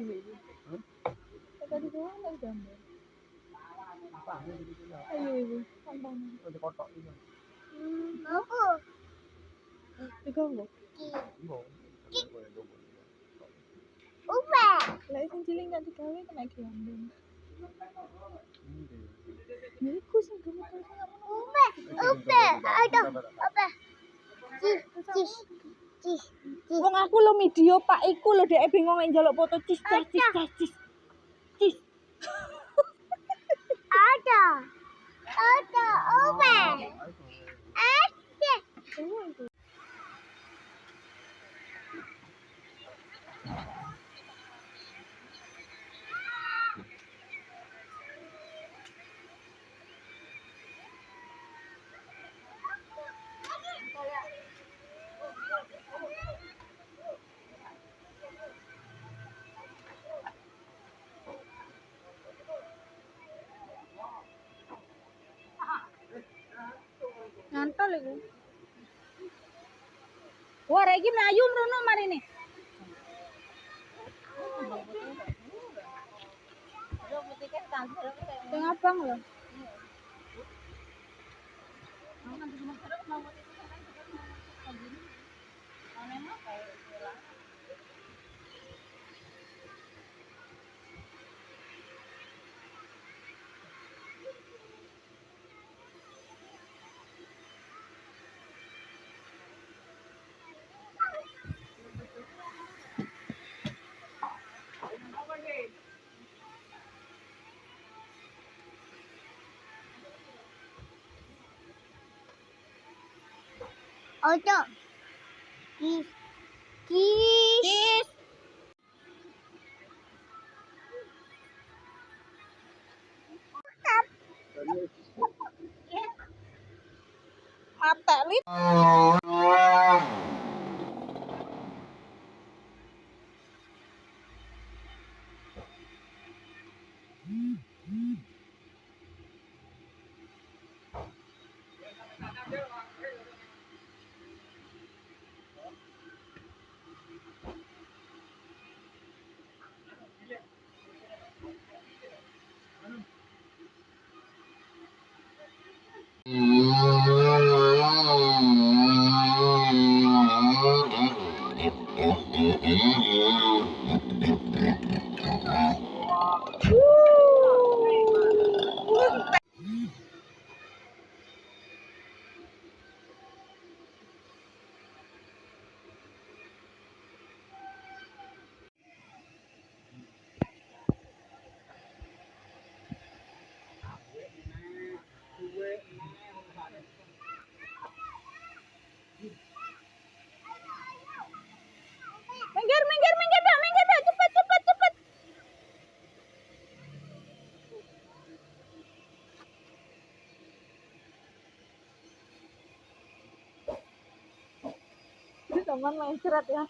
dulu itu. Tadi doang nggak gambar. Apa ini gitu lah. Ayo ibu, tampang. Udah kotok ini. Aku. Tiga bu. Iya. Uwe. Lah itu cilik nggak digawe kena gambar. Ini. Ya iku sing gawe terus nggak mau. Uwe. Uwe. Aduh. Uwe. Cis. Cis. Wong aku lo video Pak iku lo dhek bingung nek njaluk foto cis. Cis. Ada. Ada. Uwe. Ada. Ngantol iku. Wah, rek iki mlayu mrono marine. Sing abang lho. Ada. Cis. Cis. Mata lit. Minggir dah, cepet. Ini teman main cerat ya.